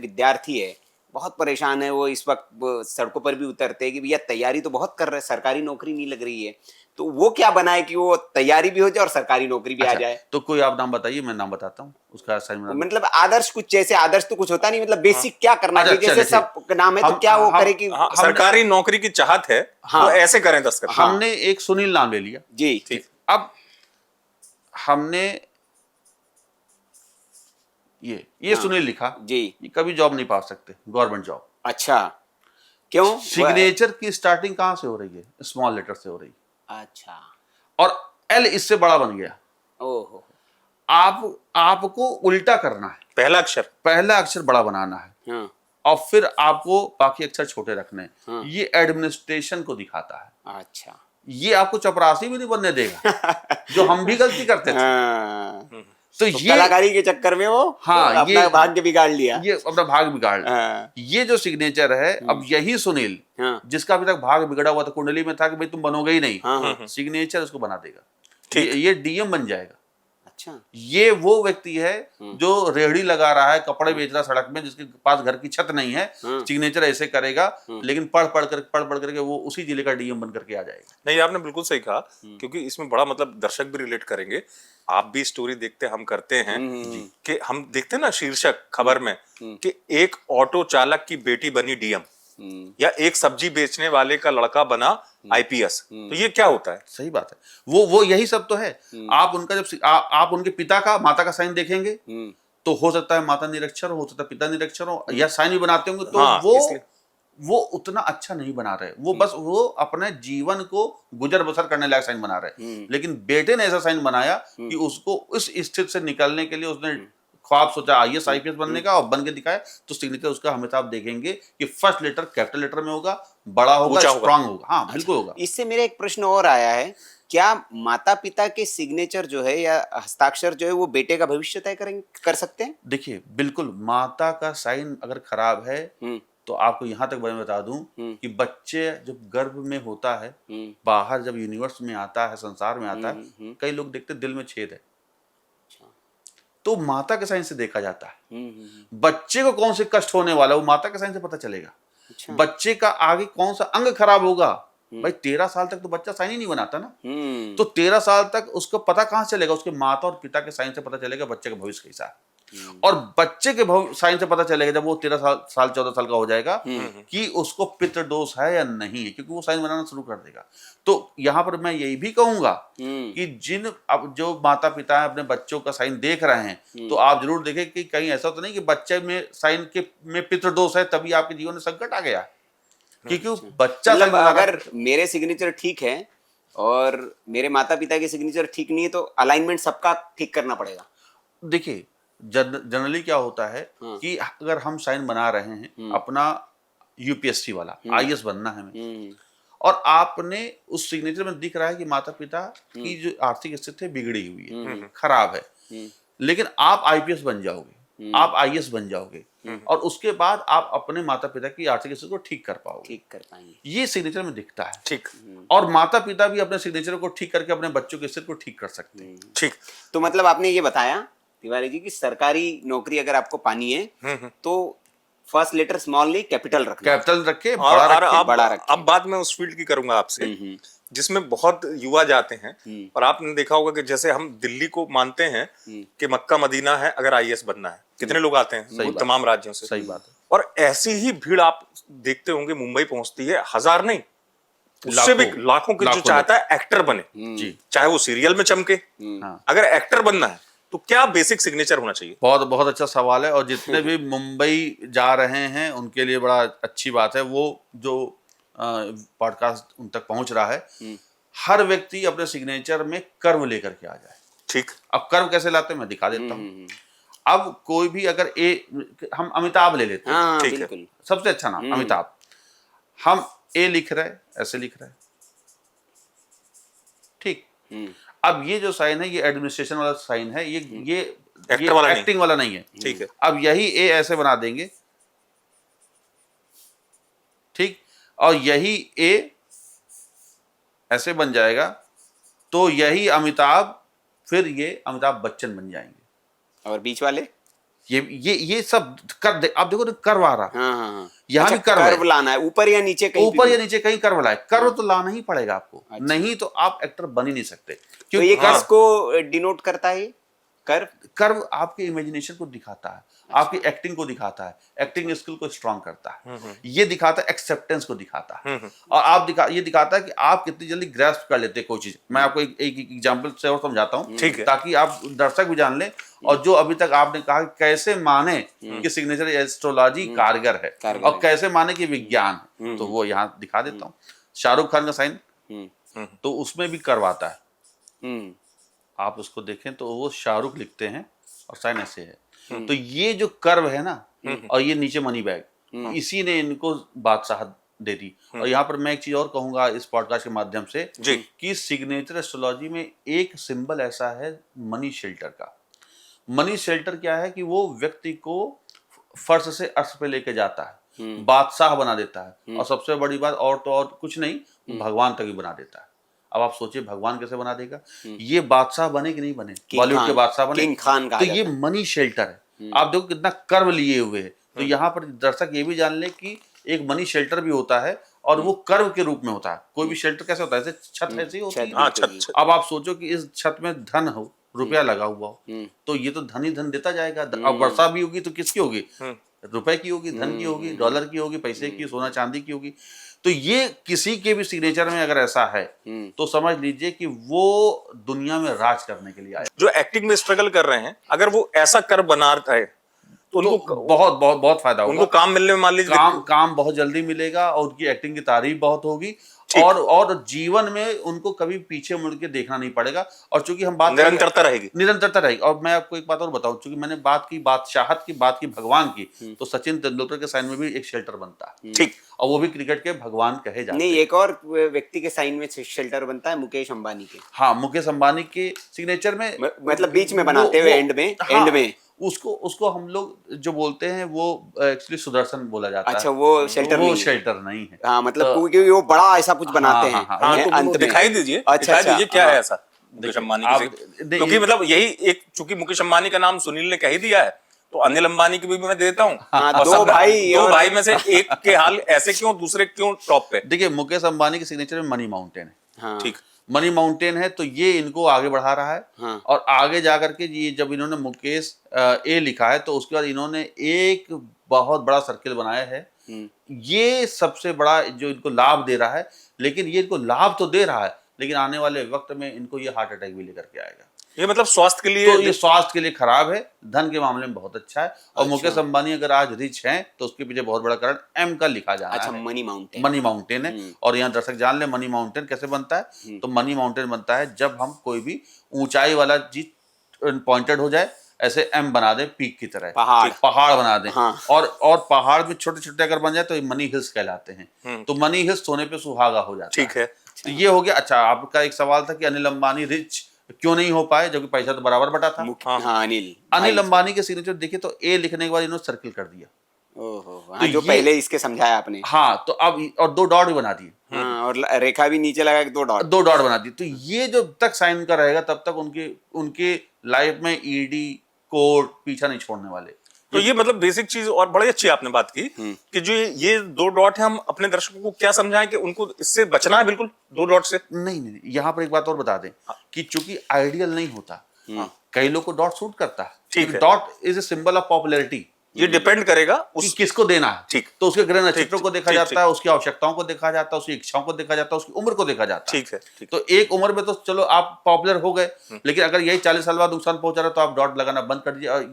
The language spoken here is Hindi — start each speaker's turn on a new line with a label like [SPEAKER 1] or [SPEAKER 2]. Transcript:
[SPEAKER 1] विद्यार्थी है, बहुत परेशान है वो इस वक्त, वो सड़कों पर भी उतरते हैं कि भैया तैयारी तो बहुत कर रहे हैं, सरकारी नौकरी नहीं लग रही है, तो वो क्या बनाए कि वो तैयारी भी हो जाए और सरकारी नौकरी भी आ
[SPEAKER 2] अच्छा,
[SPEAKER 1] जाए।
[SPEAKER 2] तो कोई आप नाम बताइए, मैं नाम बताता हूँ, उसका साइन बना दो।
[SPEAKER 1] मतलब आदर्श कुछ, जैसे आदर्श तो कुछ होता नहीं, मतलब
[SPEAKER 3] हाँ।
[SPEAKER 1] बेसिक क्या करना
[SPEAKER 2] अच्छा,
[SPEAKER 1] चाहिए, जैसे
[SPEAKER 2] देखिए,
[SPEAKER 1] सब नाम है तो
[SPEAKER 2] हम
[SPEAKER 1] क्या वो
[SPEAKER 2] हम
[SPEAKER 1] करे कि
[SPEAKER 3] हाँ,
[SPEAKER 2] हमने
[SPEAKER 3] सरकारी नौकरी की चाहत है
[SPEAKER 1] हाँ।
[SPEAKER 3] तो ऐसे करें दस्तखत।
[SPEAKER 1] हाँ।
[SPEAKER 2] हमने एक सुनील नाम ले लिया,
[SPEAKER 1] जी
[SPEAKER 3] ठीक।
[SPEAKER 2] अब हमने ये
[SPEAKER 1] हाँ
[SPEAKER 2] सुनील लिखा,
[SPEAKER 1] जी।
[SPEAKER 2] ये कभी जॉब नहीं पा सकते, गवर्नमेंट जॉब।
[SPEAKER 1] अच्छा, क्यों?
[SPEAKER 2] सिग्नेचर की स्टार्टिंग कहां से हो रही है? स्मॉल लेटर से हो रही है,
[SPEAKER 1] अच्छा।
[SPEAKER 2] और एल इससे बड़ा बन गया।
[SPEAKER 1] ओहो।
[SPEAKER 2] आपको उल्टा करना है,
[SPEAKER 3] पहला अक्षर
[SPEAKER 2] पहला अक्षर बड़ा बनाना है
[SPEAKER 1] हाँ
[SPEAKER 2] और फिर आपको बाकी अक्षर छोटे रखने हैं।
[SPEAKER 1] हाँ।
[SPEAKER 2] ये एडमिनिस्ट्रेशन को दिखाता है,
[SPEAKER 1] अच्छा।
[SPEAKER 2] ये आपको चपरासी भी नहीं बनने देगा, जो हम भी गलती करते थे।
[SPEAKER 1] हाँ।
[SPEAKER 2] तो
[SPEAKER 1] तो
[SPEAKER 2] ये
[SPEAKER 1] कलाकारी के चक्कर में वो
[SPEAKER 2] हाँ,
[SPEAKER 1] अपना भाग्य बिगाड़ लिया।
[SPEAKER 2] ये अपना भाग बिगाड़ लिया।
[SPEAKER 1] हाँ।
[SPEAKER 2] ये जो सिग्नेचर है, अब यही सुनील,
[SPEAKER 1] हाँ
[SPEAKER 2] जिसका अभी तक भाग बिगड़ा हुआ था, कुंडली में था कि भाई तुम बनोगे ही नहीं,
[SPEAKER 1] हाँ हाँ।
[SPEAKER 2] सिग्नेचर उसको बना देगा,
[SPEAKER 3] ठीक।
[SPEAKER 2] ये डीएम बन जाएगा।
[SPEAKER 1] अच्छा।
[SPEAKER 2] ये वो व्यक्ति है जो रेहड़ी लगा रहा है, कपड़े बेच रहा है सड़क में, जिसके पास घर की छत नहीं है, सिग्नेचर ऐसे करेगा, लेकिन पढ़ पढ़ करके वो उसी जिले का डीएम बन करके आ जाएगा।
[SPEAKER 3] नहीं, आपने बिल्कुल सही कहा, क्योंकि इसमें बड़ा मतलब दर्शक भी रिलेट करेंगे। आप भी स्टोरी देखते, हम करते हैं कि हम देखते हैं ना शीर्षक खबर में कि एक ऑटो चालक की बेटी बनी डीएम, या एक सब्जी बेचने वाले का लड़का बना आईपीएस। तो ये क्या होता है?
[SPEAKER 2] सही बात है, वो यही सब तो है। आप उनका जब आप उनके पिता का, माता का साइन देखेंगे तो हो सकता है माता निरक्षर हो सकता है पिता निरक्षर हो, या साइन भी बनाते होंगे तो
[SPEAKER 3] हाँ,
[SPEAKER 2] वो उतना अच्छा नहीं बना रहे, वो बस वो अपने जीवन को गुजर बसर करने लायक साइन बना रहे। लेकिन बेटे ने ऐसा साइन बनाया कि उसको इस स्थिति से निकलने के लिए उसने ख्वाब सोचा आईएएस आईपीएस बनने का, और बन के दिखाया। तो सिग्नेचर उसका हमेशा आप देखेंगे कि फर्स्ट लेटर कैपिटल लेटर में होगा, बड़ा होगा, स्ट्रांग होगा। हाँ बिल्कुल होगा।
[SPEAKER 1] इससे मेरा एक प्रश्न और आया है, क्या माता पिता के सिग्नेचर जो है या हस्ताक्षर जो है वो बेटे का भविष्य तय कर सकते हैं?
[SPEAKER 2] देखिए, बिल्कुल, माता का साइन अगर खराब है तो आपको यहां तक मैं बता दूं कि बच्चे जब गर्भ में होता है, बाहर जब यूनिवर्स में आता है, संसार में आता है, कई लोग देखते दिल में छेद है, तो माता के साइन से देखा जाता है। बच्चे को कौन से कष्ट होने वाला है वो माता के साइन से पता चलेगा।
[SPEAKER 1] अच्छा।
[SPEAKER 2] बच्चे का आगे कौन सा अंग खराब होगा, भाई 13 साल तक तो बच्चा साइन ही नहीं बनाता ना, तो 13 साल तक उसको पता कहां से चलेगा? उसके माता और पिता के साइन से पता चलेगा बच्चे का भविष्य कैसा है। और बच्चे के साइन से पता चलेगा जब वो 13 साल 14 साल का हो जाएगा कि उसको पितृदोष है या नहीं है, क्योंकि वो साइन बनाना शुरू कर देगा। तो यहां पर मैं यही भी कहूंगा कि अब जो माता पिता अपने बच्चों का साइन देख रहे हैं, तो आप जरूर देखें कि कहीं ऐसा तो नहीं कि बच्चे में साइन के में पितृदोष है तभी आपके जीवन में संकट आ गया, क्योंकि बच्चा
[SPEAKER 1] मतलब अगर मेरे सिग्नेचर ठीक है और मेरे माता पिता के सिग्नेचर ठीक नहीं है तो अलाइनमेंट सबका ठीक करना पड़ेगा।
[SPEAKER 2] देखिए, जनरली क्या होता है कि अगर हम साइन बना रहे हैं अपना यूपीएससी वाला, आईएएस बनना है हमें, और आपने उस सिग्नेचर में दिख रहा है कि माता पिता की जो आर्थिक स्थिति बिगड़ी हुई है, खराब है, लेकिन आप आईपीएस बन जाओगे, आप आईएएस बन जाओगे, और उसके बाद आप अपने माता पिता की आर्थिक स्थिति को ठीक कर पाओगे,
[SPEAKER 1] ठीक कर पाएंगे,
[SPEAKER 2] ये सिग्नेचर में दिखता है।
[SPEAKER 3] ठीक।
[SPEAKER 2] और माता पिता भी अपने सिग्नेचर को ठीक करके अपने बच्चों की स्थिति को ठीक कर सकते हैं।
[SPEAKER 3] ठीक।
[SPEAKER 1] तो मतलब आपने ये बताया तिवारी जी की सरकारी नौकरी अगर आपको पानी है तो फर्स्ट लेटर स्मॉल नहीं, कैपिटल रखना,
[SPEAKER 2] कैपिटल रखे,
[SPEAKER 1] बड़ा रखे।
[SPEAKER 3] अब बात मैं उस फील्ड की करूंगा आपसे जिसमें बहुत युवा जाते हैं, और आपने देखा होगा कि जैसे हम दिल्ली को मानते हैं कि मक्का मदीना है अगर आईएएस बनना है, कितने लोग आते हैं तमाम राज्यों से।
[SPEAKER 2] सही बात है।
[SPEAKER 3] और ऐसी ही भीड़ आप देखते होंगे मुंबई पहुंचती है, हजार नहीं उससे भी लाखों की, जो चाहता है एक्टर बने, चाहे वो सीरियल में चमके। अगर एक्टर बनना है तो क्या बेसिक सिग्नेचर होना चाहिए?
[SPEAKER 2] बहुत बहुत अच्छा सवाल है, और जितने भी मुंबई जा रहे हैं उनके लिए बड़ा अच्छी बात है, वो जो पॉडकास्ट उन तक पहुंच रहा है। हर व्यक्ति अपने सिग्नेचर में कर्व लेकर के आ जाए।
[SPEAKER 3] ठीक।
[SPEAKER 2] अब कर्व कैसे लाते हैं मैं दिखा देता हूँ। अब कोई भी अगर हम अमिताभ ले लेते हैं,
[SPEAKER 1] ठीक है,
[SPEAKER 2] सबसे अच्छा नाम अमिताभ, हम ए लिख रहे हैं, ऐसे लिख रहे हैं, ठीक। अब ये जो साइन है ये एडमिनिस्ट्रेशन वाला साइन है, ये एक्टिंग वाला नहीं है,
[SPEAKER 3] ठीक है।
[SPEAKER 2] अब यही ए ऐसे बना देंगे, ठीक, और यही ए ऐसे बन जाएगा, तो यही अमिताभ, फिर ये अमिताभ बच्चन बन जाएंगे।
[SPEAKER 1] और बीच वाले
[SPEAKER 2] ये सब कर आप देखो कर्व आ रहा,
[SPEAKER 1] हाँ हाँ हाँ।
[SPEAKER 2] यहाँ
[SPEAKER 1] अच्छा,
[SPEAKER 2] भी कर्व है,
[SPEAKER 1] कर्व लाना है ऊपर या नीचे कहीं
[SPEAKER 2] ऊपर
[SPEAKER 1] भी?
[SPEAKER 2] या नीचे कहीं कर्व लाए, कर्व तो लाना ही पड़ेगा आपको, नहीं तो आप एक्टर बन ही नहीं सकते।
[SPEAKER 1] तो
[SPEAKER 2] क्योंकि
[SPEAKER 1] ये किसको डिनोट करता है ये कर्व?
[SPEAKER 2] कर्व आपके इमेजिनेशन को दिखाता है, आपकी एक्टिंग को दिखाता है, एक्टिंग स्किल को स्ट्रांग करता है, ये दिखाता है, एक्सेप्टेंस को दिखाता है, और ये दिखाता है कि आप कितनी जल्दी ग्रैस्प कर लेते हैं कोई चीज। मैं आपको एक एग्जांपल से और समझाता हूँ,
[SPEAKER 3] ठीक है।
[SPEAKER 2] ताकि आप दर्शक भी जान लें, और जो अभी तक आपने कहा कि कैसे माने कि सिग्नेचर एस्ट्रोलॉजी कारगर है और कैसे माने कि विज्ञान है, तो वो यहाँ दिखा देता हूँ। शाहरुख खान का साइन, तो उसमें भी कर्व आता है, आप उसको देखें तो वो शाहरुख लिखते हैं और साइन ऐसे है। तो ये जो कर्व है ना, और ये नीचे मनी बैग, इसी ने इनको बादशाह दे दी। और यहाँ पर मैं एक चीज और कहूंगा इस पॉडकास्ट के माध्यम से
[SPEAKER 3] जी।
[SPEAKER 2] कि सिग्नेचर एस्ट्रोलॉजी में एक सिंबल ऐसा है मनी शेल्टर का। मनी शेल्टर क्या है कि वो व्यक्ति को फर्श से अर्श पे लेके जाता है, बादशाह बना देता है, और सबसे बड़ी बात और तो और कुछ नहीं, भगवान तक भी बना देता है। अब आप सोचिए भगवान कैसे बना देगा, ये बादशाह बने कि नहीं बने, बॉलीवुड के बादशाह बने,
[SPEAKER 1] किंग खान
[SPEAKER 2] तो ये मनी शेल्टर है। आप देखो कितना कर्व लिए हुए है, तो यहाँ पर दर्शक ये भी जान ले कि एक मनी शेल्टर भी होता है और वो कर्व के रूप में होता है। कोई भी शेल्टर कैसे होता है, जैसे छत ऐसी होती है।
[SPEAKER 3] हाँ, छत।
[SPEAKER 2] अब आप सोचो कि इस छत में धन हो, रुपया लगा हुआ हो, तो ये तो धन ही धन देता जाएगा। अब वर्षा भी होगी तो किसकी होगी, रुपए की होगी, धन की होगी, डॉलर की होगी, पैसे की, सोना चांदी की होगी। तो ये किसी के भी सिग्नेचर में अगर ऐसा है तो समझ लीजिए कि वो दुनिया में राज करने के लिए आया।
[SPEAKER 3] जो एक्टिंग में स्ट्रगल कर रहे हैं, अगर वो ऐसा कर बना है तो उनको
[SPEAKER 2] तो बहुत बहुत बहुत फायदा होगा,
[SPEAKER 3] उनको काम मिलने में मान लीजिए
[SPEAKER 2] काम बहुत जल्दी मिलेगा, और उनकी एक्टिंग की तारीफ बहुत होगी, और जीवन में उनको कभी पीछे मुड़ के देखना नहीं पड़ेगा। और चूंकि हम बात
[SPEAKER 3] निरंतरता रहेगी।
[SPEAKER 2] और मैं आपको एक बात और बताऊं, चूंकि मैंने बात की बादशाहत की, बात की भगवान की, तो सचिन तेंदुलकर के साइन में भी एक शेल्टर बनता है,
[SPEAKER 3] ठीक,
[SPEAKER 2] और वो भी क्रिकेट के भगवान कहे जाते हैं।
[SPEAKER 1] नहीं, एक और व्यक्ति के साइन में शेल्टर बनता है, मुकेश अंबानी के।
[SPEAKER 2] हाँ, मुकेश अंबानी के सिग्नेचर में,
[SPEAKER 1] मतलब बीच में बनाते हुए एंड में
[SPEAKER 2] उसको हम लोग जो बोलते हैं वो एक्चुअली सुदर्शन बोला जाता है।
[SPEAKER 1] अच्छा, वो शेल्टर
[SPEAKER 2] वो
[SPEAKER 1] नहीं है।
[SPEAKER 2] शेल्टर नहीं है।
[SPEAKER 1] हाँ, मतलब क्योंकि वो बड़ा ऐसा कुछ बनाते हैं
[SPEAKER 3] हाँ, तो
[SPEAKER 1] अंत
[SPEAKER 3] वो
[SPEAKER 1] में।
[SPEAKER 3] दिखाई दीजिए,
[SPEAKER 1] अच्छा,
[SPEAKER 3] क्या है ऐसा मुकेश अंबानी क्योंकि मतलब यही एक, चूंकि मुकेश अंबानी का नाम सुनील ने कह ही दिया है, तो अनिल अंबानी की भी मैं देता हूँ।
[SPEAKER 1] दो भाई
[SPEAKER 3] में से एक के हाल ऐसे क्यों, दूसरे क्यों टॉप पे?
[SPEAKER 2] देखिए, मुकेश अंबानी के सिग्नेचर में मनी माउंटेन है।
[SPEAKER 1] हाँ,
[SPEAKER 3] ठीक,
[SPEAKER 2] मनी माउंटेन है, तो ये इनको आगे बढ़ा रहा है।
[SPEAKER 1] हाँ।
[SPEAKER 2] और आगे जाकर के ये जब इन्होंने मुकेश ए लिखा है, तो उसके बाद इन्होंने एक बहुत बड़ा सर्किल बनाया है। ये सबसे बड़ा जो इनको लाभ दे रहा है, लेकिन ये इनको लाभ तो दे रहा है, लेकिन आने वाले वक्त में इनको ये हार्ट अटैक भी लेकर के आएगा।
[SPEAKER 3] ये मतलब स्वास्थ्य के लिए,
[SPEAKER 2] तो ये स्वास्थ्य के लिए खराब है, धन के मामले में बहुत अच्छा है। और मुकेश अंबानी अगर आज रिच हैं तो उसके पीछे बहुत बड़ा कारण एम का लिखा जा रहा है।
[SPEAKER 1] अच्छा,
[SPEAKER 2] मनी माउंटेन है। और यहाँ दर्शक जान ले मनी माउंटेन कैसे बनता है। तो मनी माउंटेन बनता है जब हम कोई भी ऊंचाई वाला चीज पॉइंटेड हो जाए, ऐसे एम बना दे, पीक की तरह पहाड़ बना दे।
[SPEAKER 1] हाँ।
[SPEAKER 2] और पहाड़ में छोटे छोटे अगर बन जाए तो मनी हिल्स कहलाते हैं। तो मनी हिल्स सोने पे सुहागा हो जाता है।
[SPEAKER 3] ठीक है।
[SPEAKER 2] तो ये हो गया। अच्छा, आपका एक सवाल था कि अनिल अंबानी रिच क्यों नहीं हो पाए, जबकि पैसा तो बराबर बटा था।
[SPEAKER 1] हाँ,
[SPEAKER 2] अनिल अंबानी के सिग्नेचर देखिए तो ए लिखने के बाद इन्होंने सर्किल कर दिया।
[SPEAKER 1] ओहो, हाँ, जो पहले इसके समझाया आपने।
[SPEAKER 2] हाँ, तो अब और 2 डॉट भी बना दिए।
[SPEAKER 1] हाँ, और रेखा भी नीचे लगा के 2 डॉट
[SPEAKER 2] बना दी। तो ये जब तक साइन का रहेगा तब तक उनके लाइफ में ईडी कोर्ट पीछा नहीं छोड़ने वाले।
[SPEAKER 3] तो ये मतलब बेसिक चीज, और बड़ी अच्छी आपने बात की कि जो ये 2 डॉट है, हम अपने दर्शकों को क्या समझाएं कि उनको इससे बचना है बिल्कुल 2 डॉट से।
[SPEAKER 2] नहीं, यहाँ पर एक बात और बता दें कि चूंकि आइडियल नहीं होता, कई लोग को डॉट सूट करता है।
[SPEAKER 3] ठीक है।
[SPEAKER 2] Dot is a symbol of popularity.
[SPEAKER 3] ये डिपेंड करेगा
[SPEAKER 2] कि किसको देना है।
[SPEAKER 3] ठीक,
[SPEAKER 2] तो उसके ग्रह नक्षत्रों को देखा जाता है, उसकी आवश्यकताओं को देखा जाता है, उसकी इच्छाओं को देखा जाता है, उसकी उम्र को देखा जाता है।
[SPEAKER 3] ठीक है।
[SPEAKER 2] तो एक उम्र में तो चलो आप पॉपुलर हो गए, लेकिन अगर यही 40 साल बाद नुकसान पहुंचा रहा है तो आप डॉट लगाना बंद कर दीजिए।